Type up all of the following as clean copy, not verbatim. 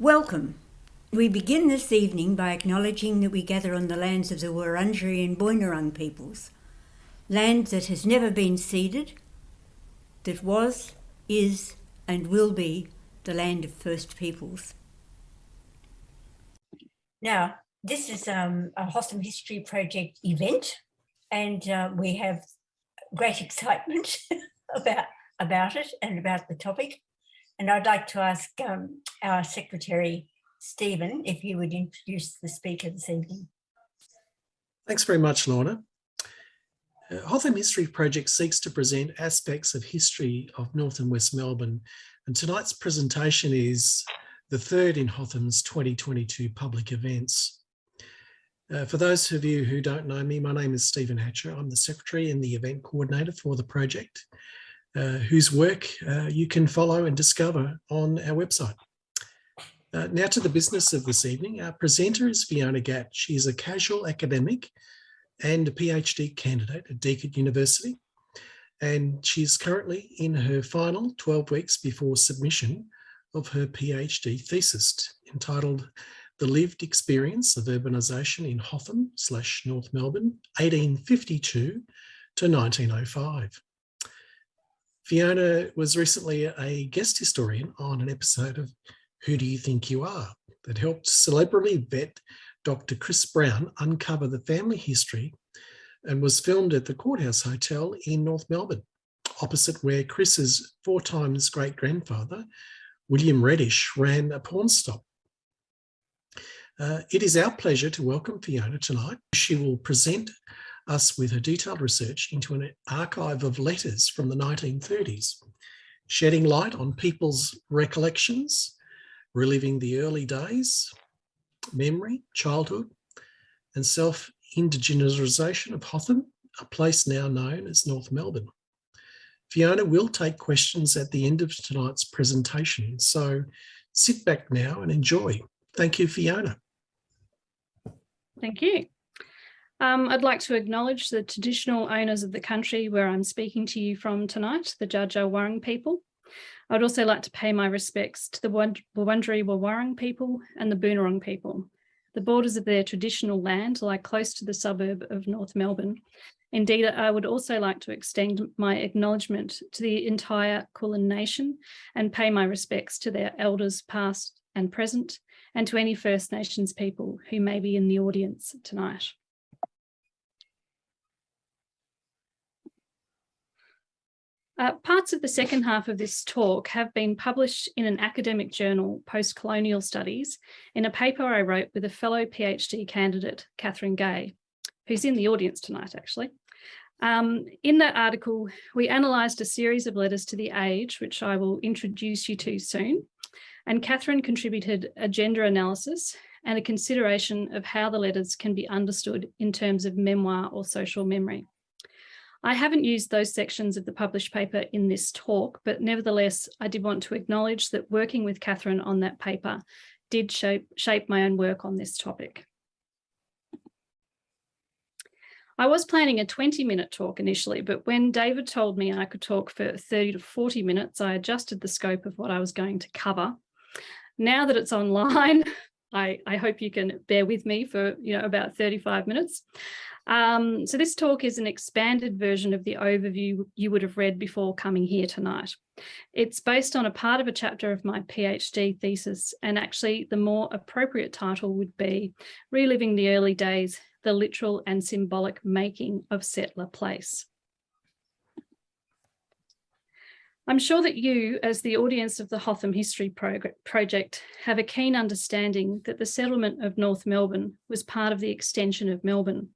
Welcome. We begin this evening by acknowledging that we gather on the lands of the Wurundjeri and Boonwurrung peoples, land that has never been ceded, that was, is and will be the land of First Peoples. Now, this is a Hotham History Project event, and we have great excitement about it and about the topic. And I'd like to ask our Secretary, Stephen, if you would introduce the speaker this evening. Thanks very much, Lorna. Hotham History Project seeks to present aspects of history of North and West Melbourne, and tonight's presentation is the third in Hotham's 2022 public events. For those of you who don't know me, my name is Stephen Hatcher. I'm the Secretary and the Event Coordinator for the project, whose work you can follow and discover on our website. Now to the business of this evening. Our presenter is Fiona Gatt. She is a casual academic and a PhD candidate at Deakin University, and she's currently in her final 12 weeks before submission of her PhD thesis entitled The Lived Experience of Urbanisation in Hotham/North Melbourne, 1852 to 1905. Fiona was recently a guest historian on an episode of Who Do You Think You Are? That helped celebrity vet Dr. Chris Brown uncover the family history, and was filmed at the Courthouse Hotel in North Melbourne, opposite where Chris's 4 times great-grandfather, William Reddish, ran a pawn stop. It is our pleasure to welcome Fiona tonight. She will present us with her detailed research into an archive of letters from the 1930s, shedding light on people's recollections, reliving the early days, memory, childhood, and self-indigenisation of Hotham, a place now known as North Melbourne. Fiona will take questions at the end of tonight's presentation, so sit back now and enjoy. Thank you, Fiona. Thank you. I'd like to acknowledge the traditional owners of the country where I'm speaking to you from tonight, the Dja Dja Wurrung people. I'd also like to pay my respects to the Wurundjeri Wurrung people and the Boonwurrung people. The borders of their traditional land lie close to the suburb of North Melbourne. Indeed, I would also like to extend my acknowledgement to the entire Kulin Nation and pay my respects to their elders past and present, and to any First Nations people who may be in the audience tonight. Parts of the second half of this talk have been published in an academic journal, Post-Colonial Studies, in a paper I wrote with a fellow PhD candidate, Catherine Gay, who's in the audience tonight, actually. In that article, we analysed a series of letters to the Age, which I will introduce you to soon, and Catherine contributed a gender analysis and a consideration of how the letters can be understood in terms of memoir or social memory. I haven't used those sections of the published paper in this talk, but nevertheless, I did want to acknowledge that working with Catherine on that paper did shape my own work on this topic. I was planning a 20-minute talk initially, but when David told me I could talk for 30 to 40 minutes, I adjusted the scope of what I was going to cover. Now that it's online, I hope you can bear with me for about 35 minutes. So this talk is an expanded version of the overview you would have read before coming here tonight. It's based on a part of a chapter of my PhD thesis, and actually the more appropriate title would be Reliving the Early Days, the Literal and Symbolic Making of Settler Place. I'm sure that you, as the audience of the Hotham History Project, have a keen understanding that the settlement of North Melbourne was part of the extension of Melbourne.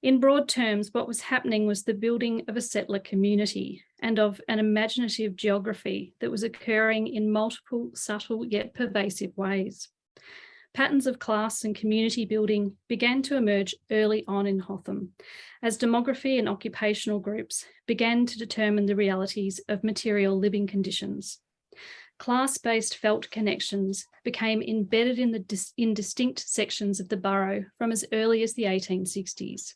In broad terms, what was happening was the building of a settler community and of an imaginative geography that was occurring in multiple, subtle yet pervasive ways. Patterns of class and community building began to emerge early on in Hotham, as demography and occupational groups began to determine the realities of material living conditions. Class-based felt connections became embedded in distinct sections of the borough from as early as the 1860s.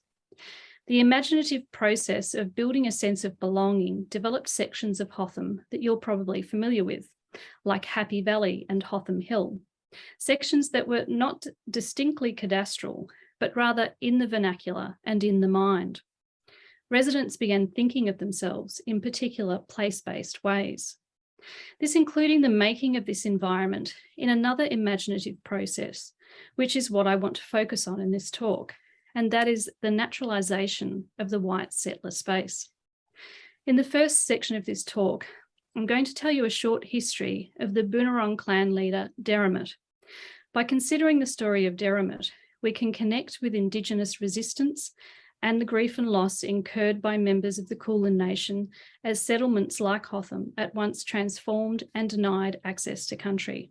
The imaginative process of building a sense of belonging developed sections of Hotham that you're probably familiar with, like Happy Valley and Hotham Hill, sections that were not distinctly cadastral, but rather in the vernacular and in the mind. Residents began thinking of themselves in particular place-based ways. This including the making of this environment in another imaginative process, which is what I want to focus on in this talk, and that is the naturalisation of the white settler space. In the first section of this talk, I'm going to tell you a short history of the Boonwurrung clan leader, Derrimut. By considering the story of Derrimut, we can connect with Indigenous resistance and the grief and loss incurred by members of the Kulin Nation as settlements like Hotham at once transformed and denied access to country.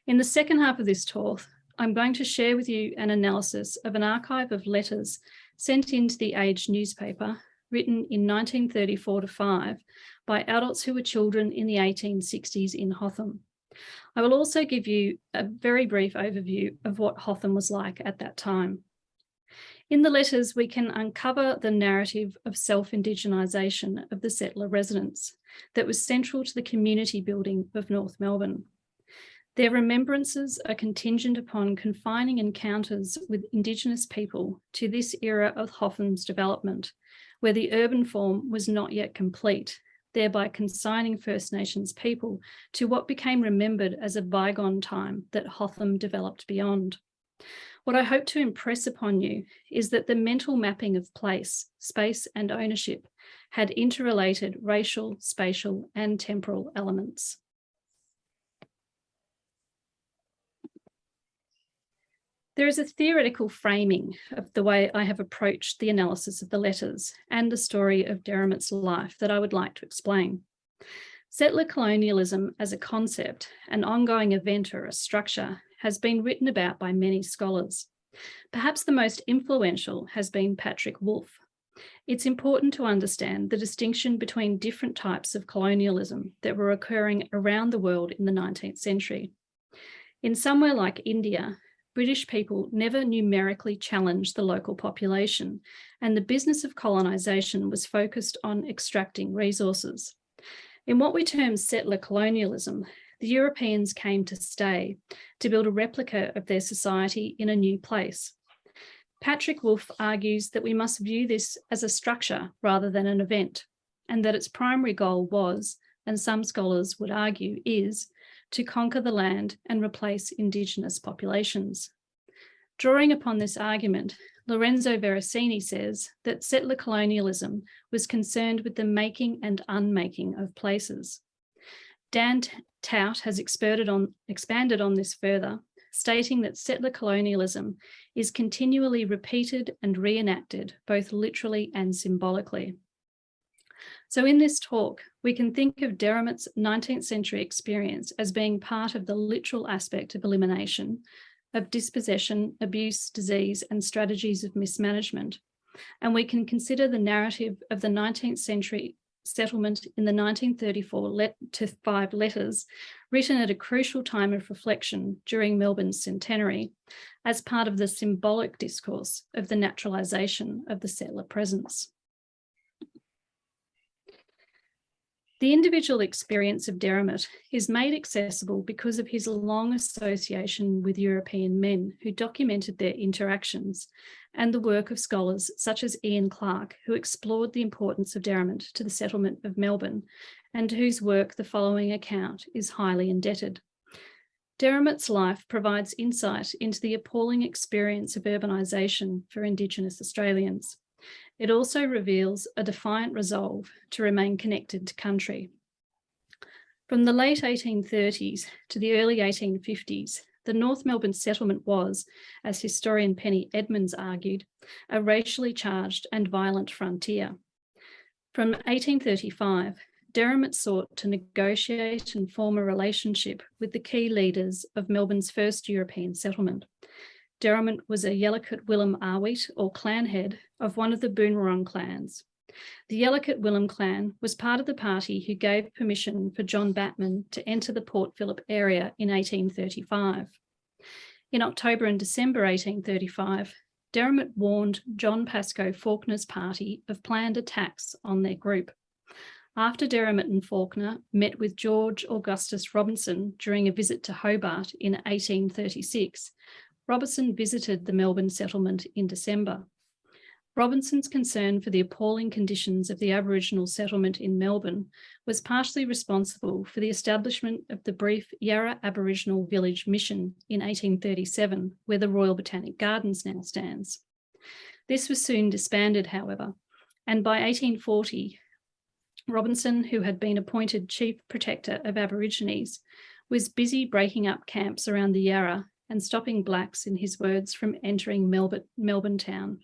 In the second half of this talk, I'm going to share with you an analysis of an archive of letters sent into the Age newspaper, written in 1934-5 by adults who were children in the 1860s in Hotham. I will also give you a very brief overview of what Hotham was like at that time. In the letters, we can uncover the narrative of self-indigenisation of the settler residents that was central to the community building of North Melbourne. Their remembrances are contingent upon confining encounters with Indigenous people to this era of Hotham's development, where the urban form was not yet complete, thereby consigning First Nations people to what became remembered as a bygone time that Hotham developed beyond. What I hope to impress upon you is that the mental mapping of place, space, and ownership had interrelated racial, spatial, and temporal elements. There is a theoretical framing of the way I have approached the analysis of the letters and the story of Derrimut's life that I would like to explain. Settler colonialism as a concept, an ongoing event or a structure, has been written about by many scholars. Perhaps the most influential has been Patrick Wolfe. It's important to understand the distinction between different types of colonialism that were occurring around the world in the 19th century. In somewhere like India, British people never numerically challenged the local population, and the business of colonisation was focused on extracting resources. In what we term settler colonialism, the Europeans came to stay, to build a replica of their society in a new place. Patrick Wolfe argues that we must view this as a structure rather than an event, and that its primary goal was, and some scholars would argue is, to conquer the land and replace Indigenous populations. Drawing upon this argument, Lorenzo Veracini says that settler colonialism was concerned with the making and unmaking of places. Dan Tout has expanded on this further, stating that settler colonialism is continually repeated and reenacted, both literally and symbolically. So in this talk, we can think of Derrimut's 19th century experience as being part of the literal aspect of elimination, of dispossession, abuse, disease, and strategies of mismanagement. And we can consider the narrative of the 19th century settlement in the 1934-5 letters, written at a crucial time of reflection during Melbourne's centenary, as part of the symbolic discourse of the naturalisation of the settler presence. The individual experience of Derrimut is made accessible because of his long association with European men who documented their interactions, and the work of scholars such as Ian Clark, who explored the importance of Derrimut to the settlement of Melbourne, and to whose work the following account is highly indebted. Derrimut's life provides insight into the appalling experience of urbanisation for Indigenous Australians. It also reveals a defiant resolve to remain connected to country. From the late 1830s to the early 1850s, the North Melbourne settlement was, as historian Penny Edmonds argued, a racially charged and violent frontier. From 1835, Derrimut sought to negotiate and form a relationship with the key leaders of Melbourne's first European settlement. Derrimut was a Yellowkit Willem Arwit, or clan head, of one of the Boonwurrung clans. The Yellowkit Willem clan was part of the party who gave permission for John Batman to enter the Port Phillip area in 1835. In October and December 1835, Derrimut warned John Pascoe Faulkner's party of planned attacks on their group. After Derrimut and Fawkner met with George Augustus Robinson during a visit to Hobart in 1836, Robinson visited the Melbourne settlement in December. Robinson's concern for the appalling conditions of the Aboriginal settlement in Melbourne was partially responsible for the establishment of the brief Yarra Aboriginal Village Mission in 1837, where the Royal Botanic Gardens now stands. This was soon disbanded, however, and by 1840, Robinson, who had been appointed Chief Protector of Aborigines, was busy breaking up camps around the Yarra and stopping blacks, in his words, from entering Melbourne town.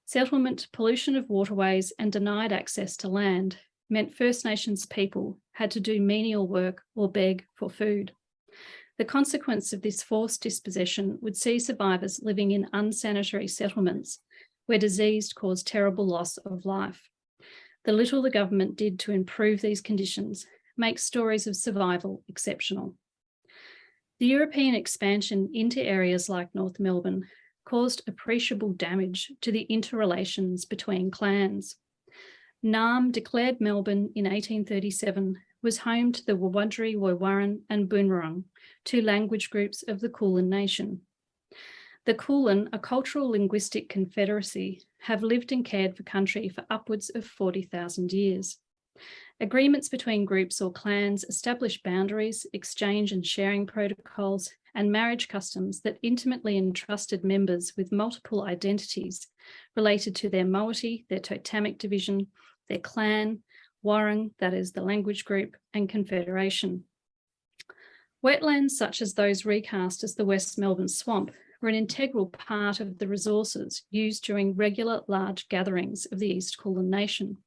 Settlement, pollution of waterways, and denied access to land meant First Nations people had to do menial work or beg for food. The consequence of this forced dispossession would see survivors living in unsanitary settlements where disease caused terrible loss of life. The little the government did to improve these conditions makes stories of survival exceptional. The European expansion into areas like North Melbourne caused appreciable damage to the interrelations between clans. Naarm declared Melbourne in 1837 was home to the Wurundjeri Woiwurrung and Boonwurrung, two language groups of the Kulin Nation. The Kulin, a cultural linguistic confederacy, have lived and cared for country for upwards of 40,000 years. Agreements between groups or clans establish boundaries, exchange and sharing protocols, and marriage customs that intimately entrusted members with multiple identities related to their moiety, their totemic division, their clan, warang, that is the language group, and confederation. Wetlands such as those recast as the West Melbourne Swamp were an integral part of the resources used during regular large gatherings of the East Kulin Nation.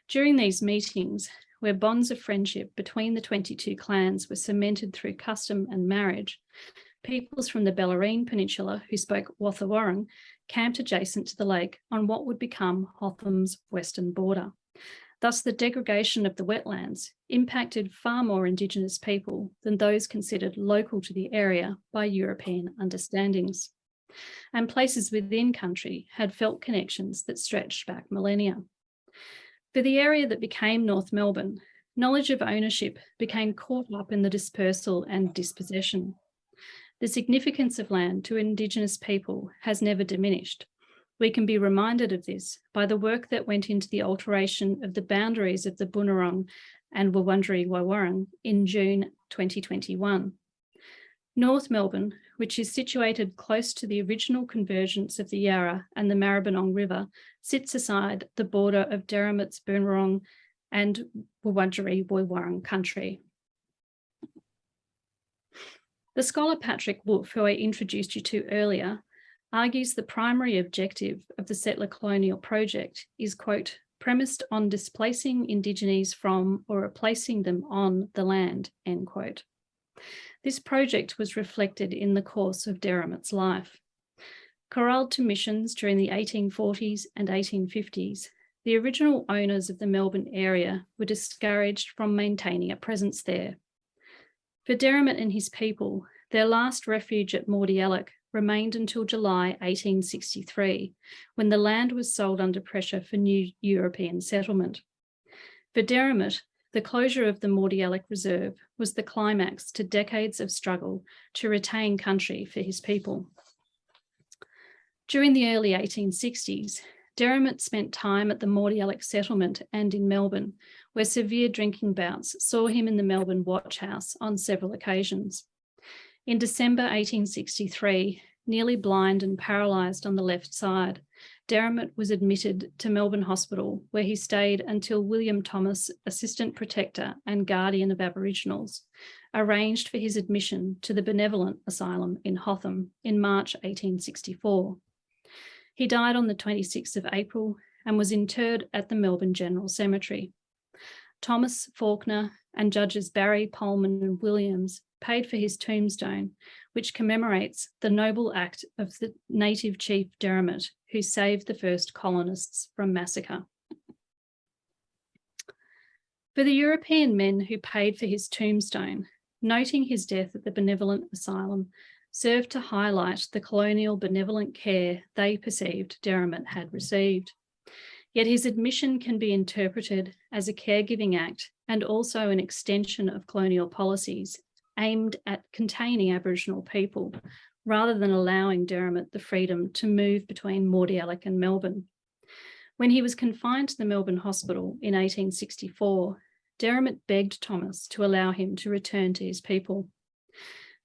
During these meetings, where bonds of friendship between the 22 clans were cemented through custom and marriage, peoples from the Bellarine Peninsula who spoke Wathawarang camped adjacent to the lake on what would become Hotham's western border. Thus, the degradation of the wetlands impacted far more Indigenous people than those considered local to the area by European understandings. And places within country had felt connections that stretched back millennia. For the area that became North Melbourne, knowledge of ownership became caught up in the dispersal and dispossession. The significance of land to Indigenous people has never diminished. We can be reminded of this by the work that went into the alteration of the boundaries of the Boonwurrung and Wurundjeri Woiwurrung in June 2021. North Melbourne, which is situated close to the original convergence of the Yarra and the Maribyrnong River, sits aside the border of Derrimut's Boonwurrung and Wurundjeri Woiwurrung country. The scholar Patrick Wolfe, who I introduced you to earlier, argues the primary objective of the settler colonial project is, quote, premised on displacing Indigenes from or replacing them on the land, end quote. This project was reflected in the course of Derrimut's life. Corralled to missions during the 1840s and 1850s, the original owners of the Melbourne area were discouraged from maintaining a presence there. For Derrimut and his people, their last refuge at Mordialloc remained until July 1863, when the land was sold under pressure for new European settlement. For Derrimut, the closure of the Mordialloc Reserve was the climax to decades of struggle to retain country for his people. During the early 1860s, Derrimut spent time at the Mordialloc settlement and in Melbourne, where severe drinking bouts saw him in the Melbourne Watch House on several occasions. In December 1863, nearly blind and paralysed on the left side, Derrimut was admitted to Melbourne Hospital, where he stayed until William Thomas, Assistant Protector and Guardian of Aboriginals, arranged for his admission to the Benevolent Asylum in Hotham in March 1864. He died on the 26th of April and was interred at the Melbourne General Cemetery. Thomas, Fawkner and Judges Barry, Pullman and Williams paid for his tombstone, which commemorates the noble act of the native chief Derrimut, who saved the first colonists from massacre. For the European men who paid for his tombstone, noting his death at the Benevolent Asylum served to highlight the colonial benevolent care they perceived Derrimut had received. Yet his admission can be interpreted as a caregiving act and also an extension of colonial policies aimed at containing Aboriginal people, rather than allowing Derrimut the freedom to move between Mordialloc and Melbourne. When he was confined to the Melbourne Hospital in 1864, Derrimut begged Thomas to allow him to return to his people.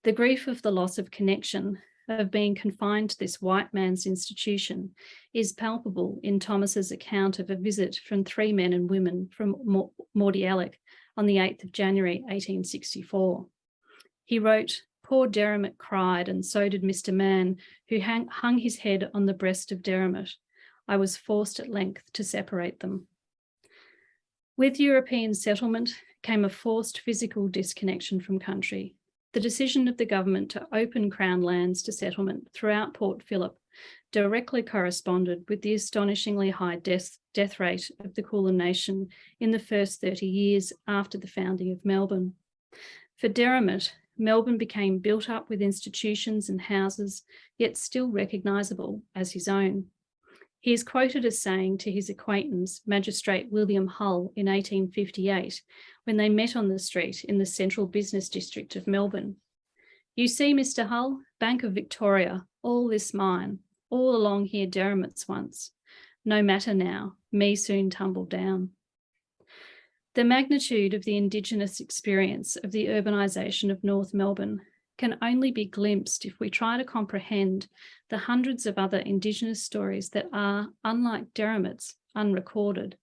The grief of the loss of connection, of being confined to this white man's institution, is palpable in Thomas's account of a visit from 3 men and women from Mordialloc on the 8th of January 1864. He wrote, "Poor Derrimut cried, and so did Mr. Mann, who hung his head on the breast of Derrimut. I was forced at length to separate them." With European settlement came a forced physical disconnection from country. The decision of the government to open Crown lands to settlement throughout Port Phillip directly corresponded with the astonishingly high death rate of the Kulin Nation in the first 30 years after the founding of Melbourne. For Derrimut, Melbourne became built up with institutions and houses, yet still recognisable as his own. He is quoted as saying to his acquaintance, Magistrate William Hull, in 1858, when they met on the street in the central business district of Melbourne, "You see, Mr. Hull, Bank of Victoria, all this mine, all along here Derrimut's once. No matter now, me soon tumble down." The magnitude of the Indigenous experience of the urbanisation of North Melbourne can only be glimpsed if we try to comprehend the hundreds of other Indigenous stories that are, unlike Derrimut's, unrecorded,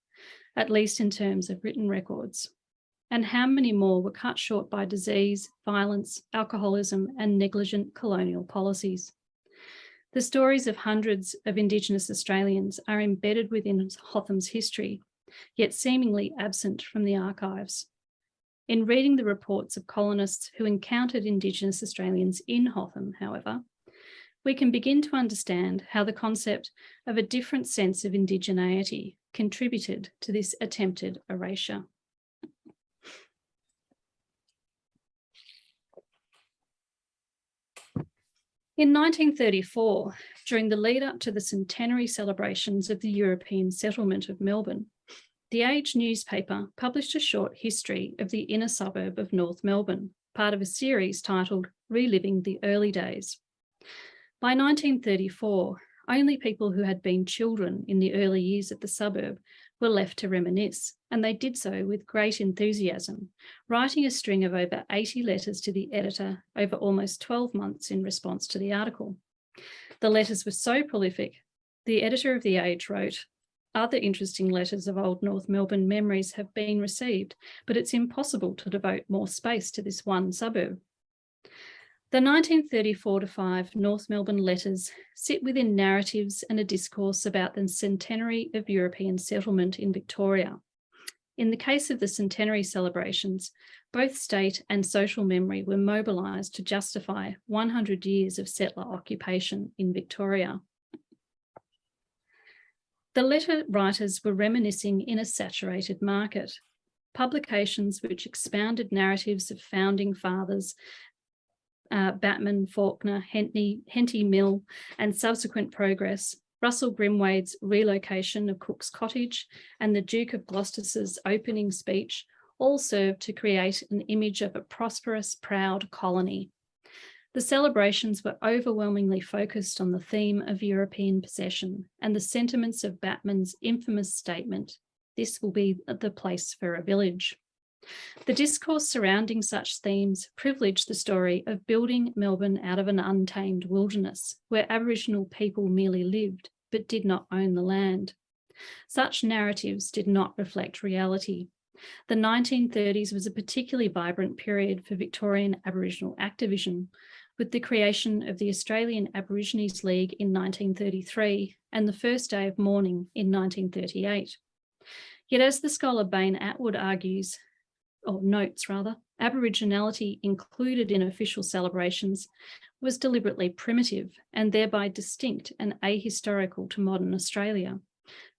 at least in terms of written records. And how many more were cut short by disease, violence, alcoholism, and negligent colonial policies. The stories of hundreds of Indigenous Australians are embedded within Hotham's history, yet seemingly absent from the archives. In reading the reports of colonists who encountered Indigenous Australians in Hotham, however, we can begin to understand how the concept of a different sense of indigeneity contributed to this attempted erasure. In 1934, during the lead up to the centenary celebrations of the European settlement of Melbourne, the Age newspaper published a short history of the inner suburb of North Melbourne, part of a series titled Reliving the Early Days. By 1934, only people who had been children in the early years of the suburb were left to reminisce, and they did so with great enthusiasm, writing a string of over 80 letters to the editor over almost 12 months in response to the article. The letters were so prolific, the editor of the Age wrote, "Other interesting letters of old North Melbourne memories have been received, but it's impossible to devote more space to this one suburb." The 1934-5 North Melbourne letters sit within narratives and a discourse about the centenary of European settlement in Victoria. In the case of the centenary celebrations, both state and social memory were mobilised to justify 100 years of settler occupation in Victoria. The letter writers were reminiscing in a saturated market. Publications which expounded narratives of founding fathers, Batman, Faulkner, Henty Mill, and subsequent progress, Russell Grimwade's relocation of Cook's Cottage, and the Duke of Gloucester's opening speech all served to create an image of a prosperous, proud colony. The celebrations were overwhelmingly focused on the theme of European possession and the sentiments of Batman's infamous statement, "This will be the place for a village." The discourse surrounding such themes privileged the story of building Melbourne out of an untamed wilderness where Aboriginal people merely lived but did not own the land. Such narratives did not reflect reality. The 1930s was a particularly vibrant period for Victorian Aboriginal activism, with the creation of the Australian Aborigines League in 1933 and the first day of mourning in 1938. Yet as the scholar Bain Atwood argues, or notes rather, Aboriginality included in official celebrations was deliberately primitive and thereby distinct and ahistorical to modern Australia,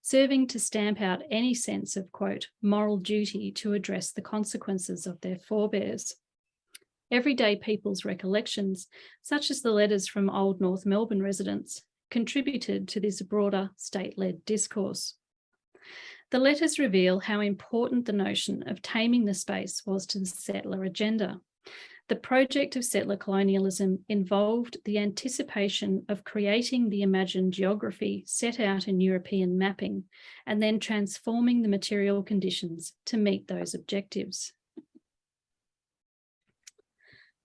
serving to stamp out any sense of, quote, moral duty to address the consequences of their forebears. Everyday people's recollections, such as the letters from old North Melbourne residents, contributed to this broader state-led discourse. The letters reveal how important the notion of taming the space was to the settler agenda. The project of settler colonialism involved the anticipation of creating the imagined geography set out in European mapping and then transforming the material conditions to meet those objectives.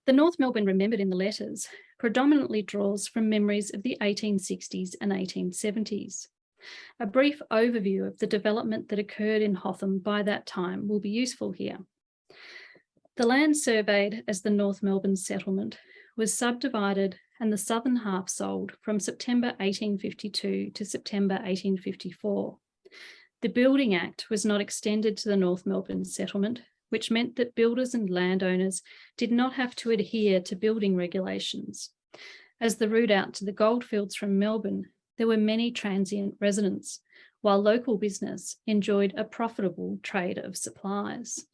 The North Melbourne remembered in the letters predominantly draws from memories of the 1860s and 1870s. A brief overview of the development that occurred in Hotham by that time will be useful here. The land surveyed as the North Melbourne settlement was subdivided and the southern half sold from September 1852 to September 1854. The Building Act was not extended to the North Melbourne settlement, which meant that builders and landowners did not have to adhere to building regulations. As the route out to the goldfields from Melbourne, there were many transient residents, while local business enjoyed a profitable trade of supplies.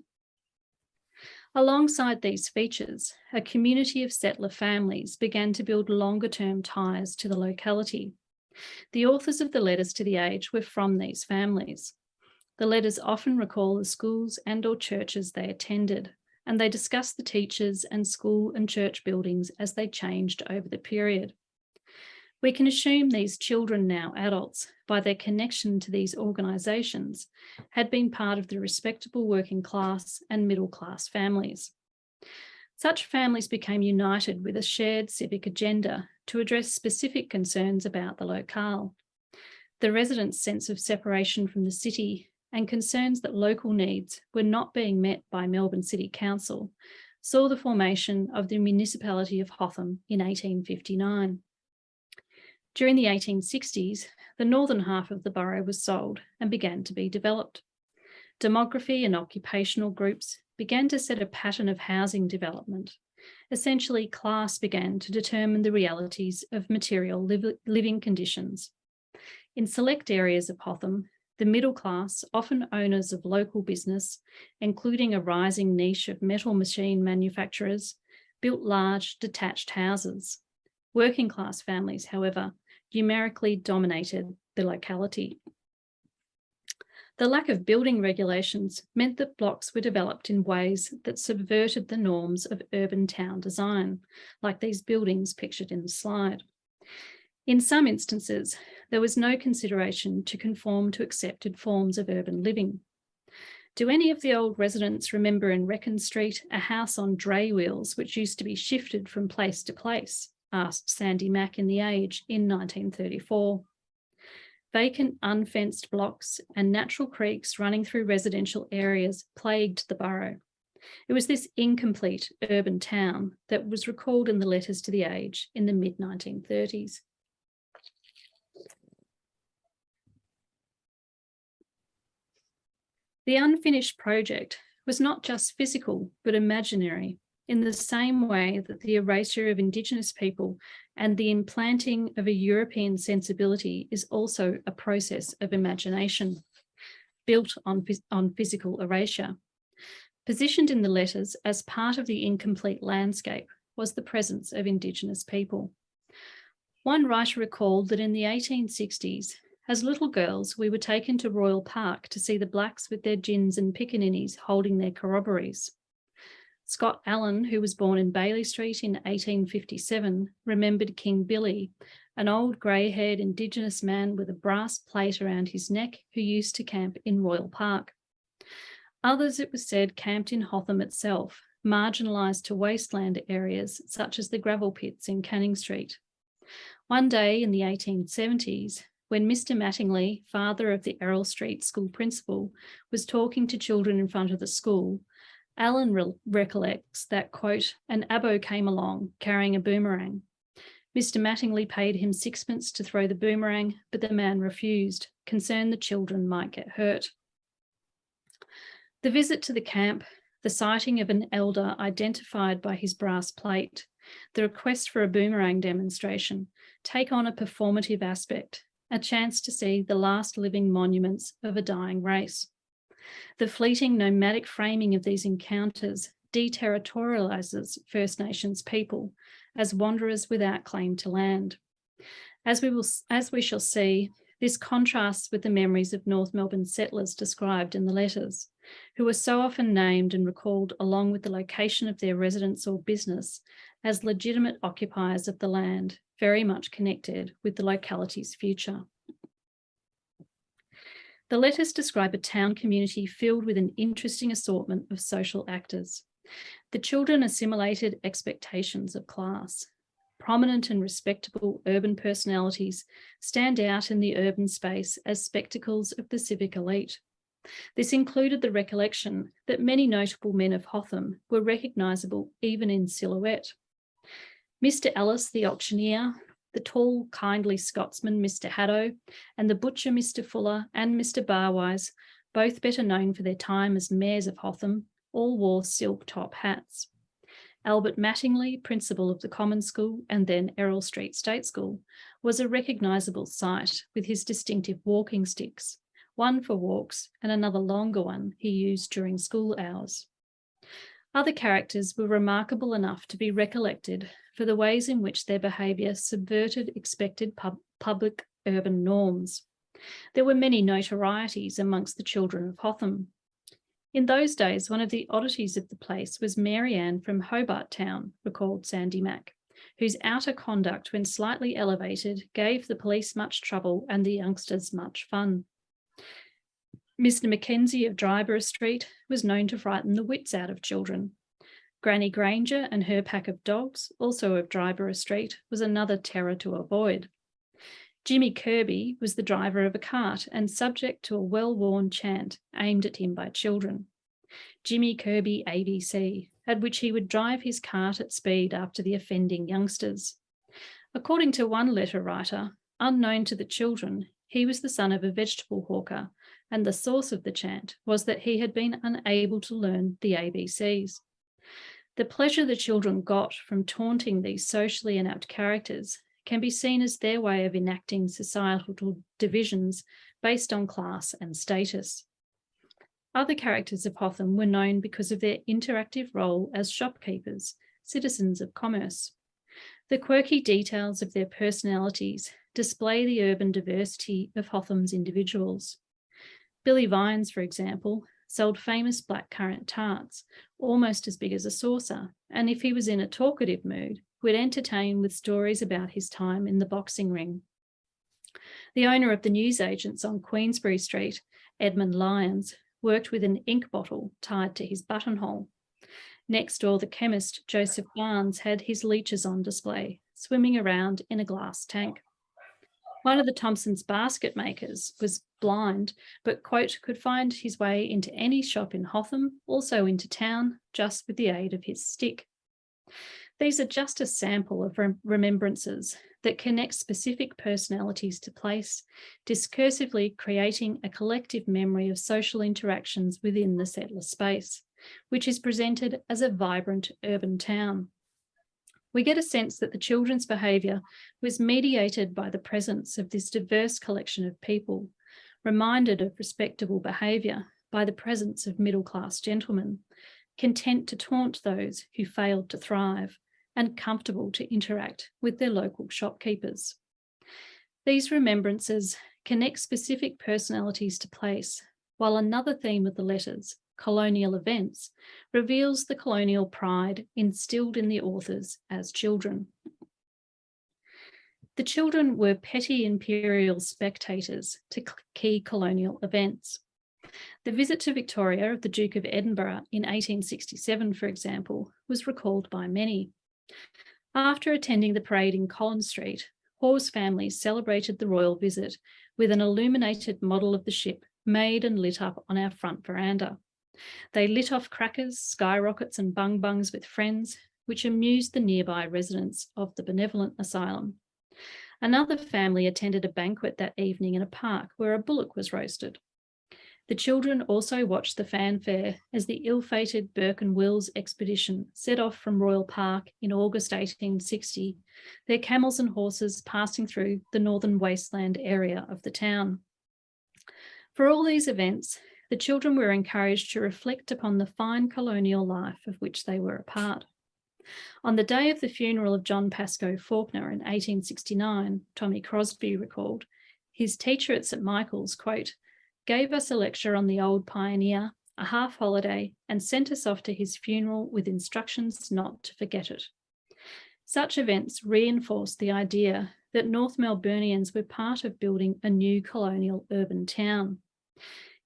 Alongside these features, a community of settler families began to build longer-term ties to the locality. The authors of the letters to the age were from these families. The letters often recall the schools and/or churches they attended, and they discuss the teachers and school and church buildings as they changed over the period. We can assume these children, now adults, by their connection to these organisations, had been part of the respectable working class and middle class families. Such families became united with a shared civic agenda to address specific concerns about the locale. The residents' sense of separation from the city and concerns that local needs were not being met by Melbourne City Council saw the formation of the municipality of Hotham in 1859. During the 1860s, the northern half of the borough was sold and began to be developed. Demography and occupational groups began to set a pattern of housing development. Essentially, class began to determine the realities of material living conditions. In select areas of Hotham, the middle class, often owners of local business, including a rising niche of metal machine manufacturers, built large detached houses. Working class families, however, numerically dominated the locality. The lack of building regulations meant that blocks were developed in ways that subverted the norms of urban town design, like these buildings pictured in the slide. In some instances, there was no consideration to conform to accepted forms of urban living. Do any of the old residents remember in Wrekin Street a house on dray wheels which used to be shifted from place to place? Asked Sandy Mack in The Age in 1934. Vacant, unfenced blocks and natural creeks running through residential areas plagued the borough. It was this incomplete urban town that was recalled in the letters to the age in the mid-1930s. The unfinished project was not just physical, but imaginary, in the same way that the erasure of Indigenous people and the implanting of a European sensibility is also a process of imagination, built on physical erasure. Positioned in the letters as part of the incomplete landscape was the presence of Indigenous people. One writer recalled that in the 1860s, as little girls, we were taken to Royal Park to see the blacks with their gins and piccaninnies holding their corroborees. Scott Allen, who was born in Bailey Street in 1857, remembered King Billy, an old grey-haired Indigenous man with a brass plate around his neck who used to camp in Royal Park. Others, it was said, camped in Hotham itself, marginalised to wasteland areas such as the gravel pits in Canning Street. One day in the 1870s, when Mr. Mattingly, father of the Errol Street school principal, was talking to children in front of the school, Allen recollects that, quote, an abo came along carrying a boomerang. Mr. Mattingly paid him 6pence to throw the boomerang, but the man refused, concerned the children might get hurt. The visit to the camp, the sighting of an elder identified by his brass plate, the request for a boomerang demonstration take on a performative aspect, a chance to see the last living monuments of a dying race. The fleeting nomadic framing of these encounters deterritorialises First Nations people as wanderers without claim to land. As we shall see, This contrasts with the memories of North Melbourne settlers described in the letters, who were so often named and recalled along with the location of their residence or business as legitimate occupiers of the land, very much connected with the locality's future. The letters describe a town community filled with an interesting assortment of social actors. The children assimilated expectations of class. Prominent and respectable urban personalities stand out in the urban space as spectacles of the civic elite. This included the recollection that many notable men of Hotham were recognisable even in silhouette. Mr. Ellis, the auctioneer, the tall, kindly Scotsman, Mr. Haddo, and the butcher, Mr. Fuller, and Mr. Barwise, both better known for their time as mayors of Hotham, all wore silk top hats. Albert Mattingly, principal of the Common School and then Errol Street State School, was a recognisable sight with his distinctive walking sticks, one for walks and another longer one he used during school hours. Other characters were remarkable enough to be recollected for the ways in which their behaviour subverted expected public urban norms. There were many notorieties amongst the children of Hotham. In those days, one of the oddities of the place was Mary Ann from Hobart Town, recalled Sandy Mack, whose outer conduct, when slightly elevated, gave the police much trouble and the youngsters much fun. Mr. Mackenzie of Dryburgh Street was known to frighten the wits out of children. Granny Granger and her pack of dogs, also of Dryburgh Street, was another terror to avoid. Jimmy Kirby was the driver of a cart and subject to a well-worn chant aimed at him by children. Jimmy Kirby ABC, at which he would drive his cart at speed after the offending youngsters. According to one letter writer, unknown to the children, he was the son of a vegetable hawker, and the source of the chant was that he had been unable to learn the ABCs. The pleasure the children got from taunting these socially inept characters can be seen as their way of enacting societal divisions based on class and status. Other characters of Hotham were known because of their interactive role as shopkeepers, citizens of commerce. The quirky details of their personalities display the urban diversity of Hotham's individuals. Billy Vines, for example, sold famous blackcurrant tarts, almost as big as a saucer, and if he was in a talkative mood, would entertain with stories about his time in the boxing ring. The owner of the newsagents on Queensbury Street, Edmund Lyons, worked with an ink bottle tied to his buttonhole. Next door, the chemist, Joseph Barnes, had his leeches on display, swimming around in a glass tank. One of the Thompson's basket makers was blind, but, quote, could find his way into any shop in Hotham, also into town, just with the aid of his stick. These are just a sample of remembrances that connect specific personalities to place, discursively creating a collective memory of social interactions within the settler space, which is presented as a vibrant urban town. We get a sense that the children's behaviour was mediated by the presence of this diverse collection of people, reminded of respectable behaviour by the presence of middle-class gentlemen, content to taunt those who failed to thrive, and comfortable to interact with their local shopkeepers. These remembrances connect specific personalities to place, while another theme of the letters, colonial events, reveals the colonial pride instilled in the authors as children. The children were petty imperial spectators to key colonial events. The visit to Victoria of the Duke of Edinburgh in 1867, for example, was recalled by many. After attending the parade in Collins Street, Hawes families celebrated the royal visit with an illuminated model of the ship made and lit up on our front veranda. They lit off crackers, skyrockets and bung-bungs with friends, which amused the nearby residents of the benevolent asylum. Another family attended a banquet that evening in a park where a bullock was roasted. The children also watched the fanfare as the ill-fated Burke and Wills expedition set off from Royal Park in August 1860, their camels and horses passing through the northern wasteland area of the town. For all these events, the children were encouraged to reflect upon the fine colonial life of which they were a part. On the day of the funeral of John Pascoe Faulkner in 1869, Tommy Crosby recalled, his teacher at St Michael's, quote, gave us a lecture on the old pioneer, a half holiday, and sent us off to his funeral with instructions not to forget it. Such events reinforced the idea that North Melburnians were part of building a new colonial urban town.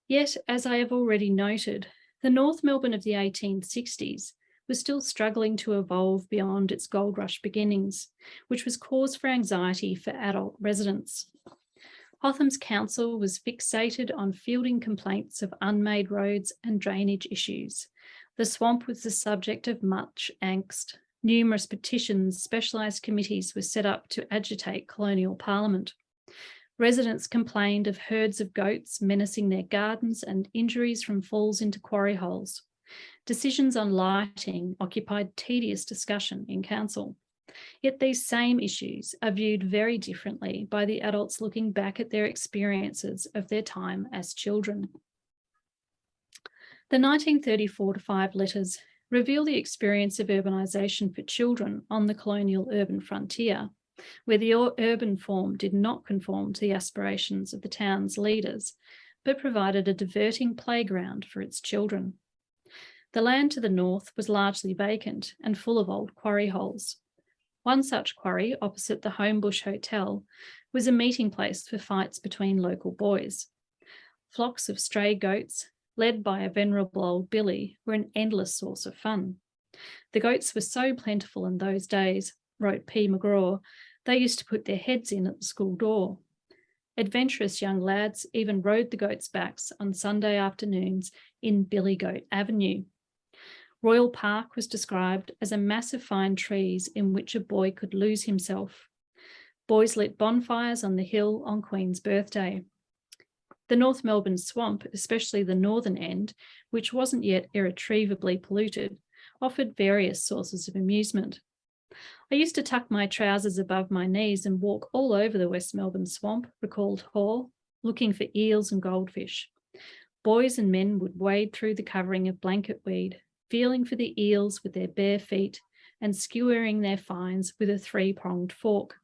Yet, as I have already noted, the North Melbourne of the 1860s was still struggling to evolve beyond its gold rush beginnings, which was cause for anxiety for adult residents. Hotham's council was fixated on fielding complaints of unmade roads and drainage issues. The swamp was the subject of much angst. Numerous petitions, specialised committees were set up to agitate colonial parliament. Residents complained of herds of goats menacing their gardens and injuries from falls into quarry holes. Decisions on lighting occupied tedious discussion in council. Yet these same issues are viewed very differently by the adults looking back at their experiences of their time as children. The 1934-5 letters reveal the experience of urbanisation for children on the colonial urban frontier, where the urban form did not conform to the aspirations of the town's leaders, but provided a diverting playground for its children. The land to the north was largely vacant and full of old quarry holes. One such quarry, opposite the Homebush Hotel, was a meeting place for fights between local boys. Flocks of stray goats, led by a venerable old billy, were an endless source of fun. The goats were so plentiful in those days, wrote P. McGraw, they used to put their heads in at the school door. Adventurous young lads even rode the goats' backs on Sunday afternoons in Billy Goat Avenue. Royal Park was described as a mass of fine trees in which a boy could lose himself. Boys lit bonfires on the hill on Queen's birthday. The North Melbourne swamp, especially the northern end, which wasn't yet irretrievably polluted, offered various sources of amusement. I used to tuck my trousers above my knees and walk all over the West Melbourne swamp, recalled Hall, looking for eels and goldfish. Boys and men would wade through the covering of blanket weed, feeling for the eels with their bare feet and skewering their finds with a three-pronged fork.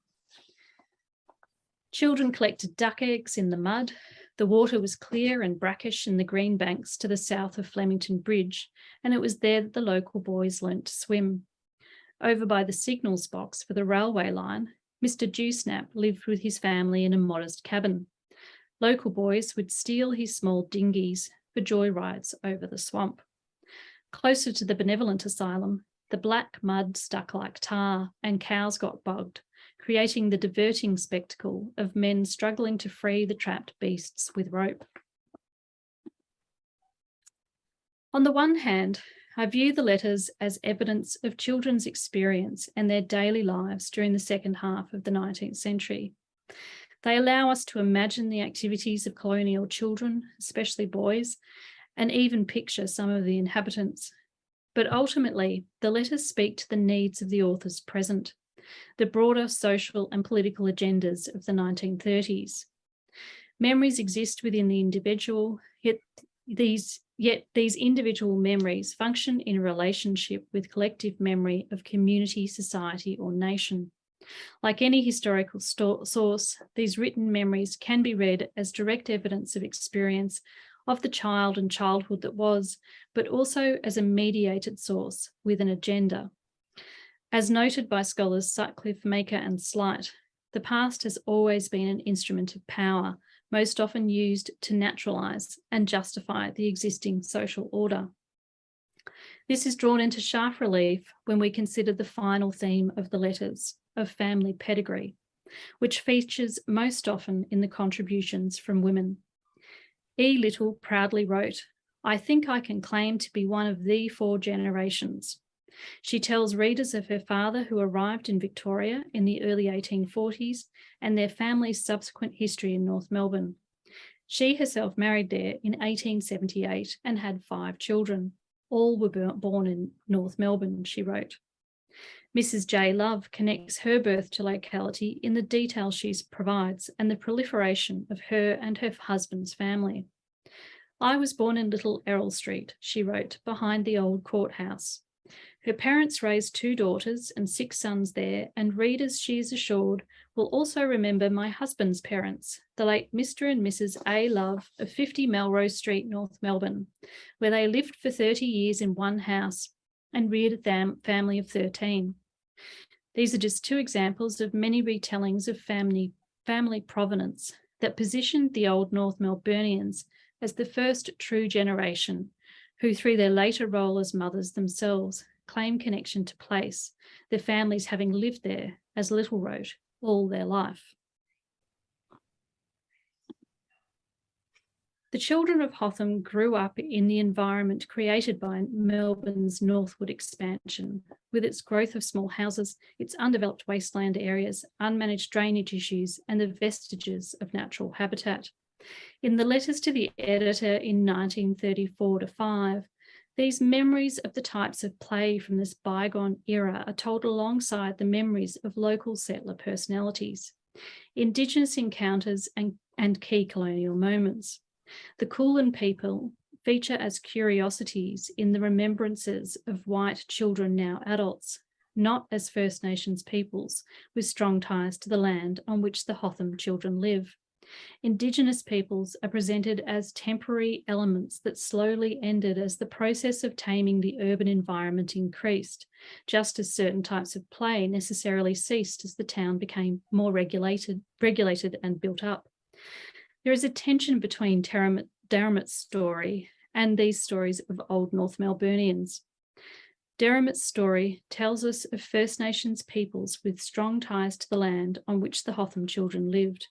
Children collected duck eggs in the mud. The water was clear and brackish in the green banks to the south of Flemington Bridge, and it was there that the local boys learnt to swim. Over by the signals box for the railway line, Mr. Dewsnap lived with his family in a modest cabin. Local boys would steal his small dinghies for joyrides over the swamp. Closer to the benevolent asylum, the black mud stuck like tar and cows got bogged, creating the diverting spectacle of men struggling to free the trapped beasts with rope. On the one hand, I view the letters as evidence of children's experience and their daily lives during the second half of the 19th century. They allow us to imagine the activities of colonial children, especially boys, and even picture some of the inhabitants. But ultimately, the letters speak to the needs of the authors present, the broader social and political agendas of the 1930s. Memories exist within the individual, yet these individual memories function in a relationship with collective memory of community, society, or nation. Like any historical source, these written memories can be read as direct evidence of experience of the child and childhood that was, but also as a mediated source with an agenda. As noted by scholars Sutcliffe, Maker and Slight, the past has always been an instrument of power, most often used to naturalise and justify the existing social order. This is drawn into sharp relief when we consider the final theme of the letters, of family pedigree, which features most often in the contributions from women. E. Little proudly wrote, "I think I can claim to be one of the 4 generations." She tells readers of her father who arrived in Victoria in the early 1840s and their family's subsequent history in North Melbourne. She herself married there in 1878 and had 5 children. All were born in North Melbourne, she wrote. Mrs. J. Love connects her birth to locality in the detail she provides and the proliferation of her and her husband's family. "I was born in Little Errol Street," she wrote, "behind the old courthouse. Her parents raised 2 daughters and 6 sons there, and readers, she is assured, will also remember my husband's parents, the late Mr. and Mrs. A. Love of 50 Melrose Street, North Melbourne, where they lived for 30 years in one house and reared a family of 13. These are just 2 examples of many retellings of family provenance that positioned the old North Melburnians as the first true generation, who through their later role as mothers themselves claim connection to place, their families having lived there, as Little wrote, all their life. The children of Hotham grew up in the environment created by Melbourne's northward expansion, with its growth of small houses, its undeveloped wasteland areas, unmanaged drainage issues, and the vestiges of natural habitat. In the letters to the editor in 1934-5, these memories of the types of play from this bygone era are told alongside the memories of local settler personalities, Indigenous encounters and key colonial moments. The Kulin people feature as curiosities in the remembrances of white children, now adults, not as First Nations peoples with strong ties to the land on which the Hotham children live. Indigenous peoples are presented as temporary elements that slowly ended as the process of taming the urban environment increased, just as certain types of play necessarily ceased as the town became more regulated and built up. There is a tension between Derrimatt's story and these stories of old North Melburnians. Derrimatt's story tells us of First Nations peoples with strong ties to the land on which the Hotham children lived.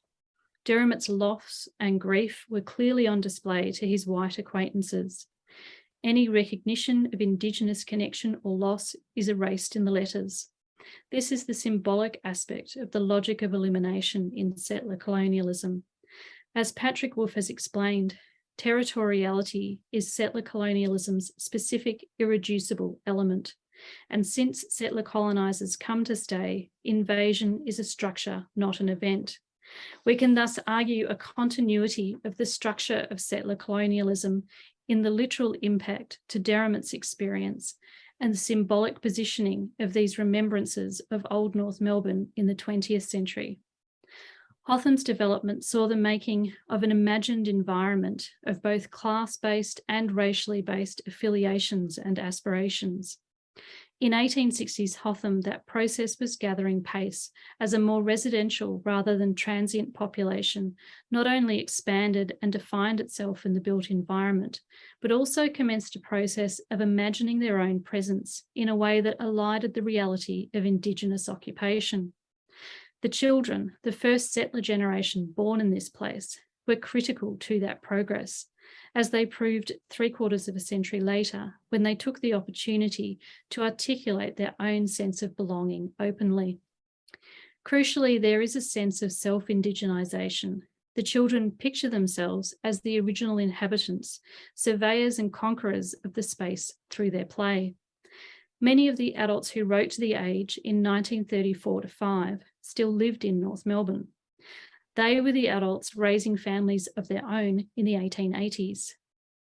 Derrimatt's loss and grief were clearly on display to his white acquaintances. Any recognition of Indigenous connection or loss is erased in the letters. This is the symbolic aspect of the logic of elimination in settler colonialism. As Patrick Wolfe has explained, territoriality is settler colonialism's specific, irreducible element. And since settler colonisers come to stay, invasion is a structure, not an event. We can thus argue a continuity of the structure of settler colonialism in the literal impact to Derrimatt's experience and the symbolic positioning of these remembrances of Old North Melbourne in the 20th century. Hotham's development saw the making of an imagined environment of both class-based and racially based affiliations and aspirations. In 1860s Hotham, that process was gathering pace as a more residential rather than transient population not only expanded and defined itself in the built environment, but also commenced a process of imagining their own presence in a way that elided the reality of Indigenous occupation. The children, the first settler generation born in this place, were critical to that progress, as they proved 3/4 of a century later when they took the opportunity to articulate their own sense of belonging openly. Crucially, there is a sense of self-indigenisation. The children picture themselves as the original inhabitants, surveyors and conquerors of the space through their play. Many of the adults who wrote to the Age in 1934-5 still lived in North Melbourne. They were the adults raising families of their own in the 1880s.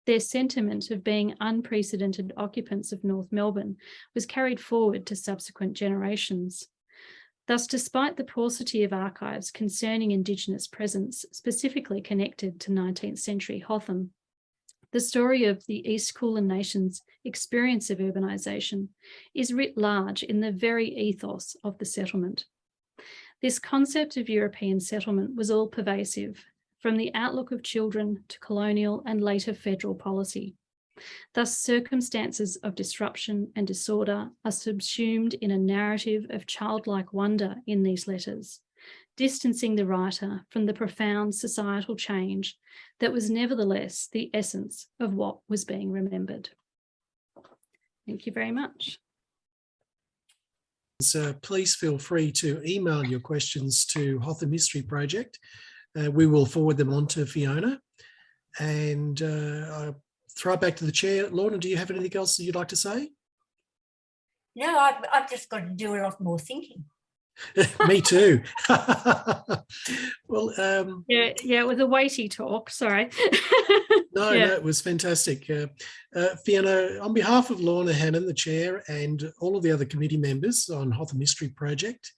Their sentiment of being unprecedented occupants of North Melbourne was carried forward to subsequent generations. Thus, despite the paucity of archives concerning Indigenous presence specifically connected to 19th century Hotham, the story of the East Kulin Nation's experience of urbanisation is writ large in the very ethos of the settlement. This concept of European settlement was all pervasive, from the outlook of children to colonial and later federal policy. Thus, circumstances of disruption and disorder are subsumed in a narrative of childlike wonder in these letters, distancing the writer from the profound societal change that was nevertheless the essence of what was being remembered. Thank you very much. So please feel free to email your questions to Hotham History Project. We will forward them on to Fiona. And I'll throw it back to the chair. Lorna, do you have anything else that you'd like to say? No, I've just got to do a lot more thinking. Me too. Well, Yeah, it was a weighty talk. Sorry. no, it was fantastic. Fiona, on behalf of Lorna Hannon, the chair, and all of the other committee members on Hotham History Project,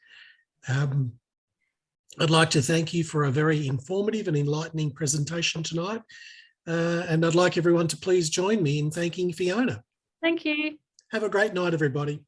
I'd like to thank you for a very informative and enlightening presentation tonight. And I'd like everyone to please join me in thanking Fiona. Thank you. Have a great night, everybody.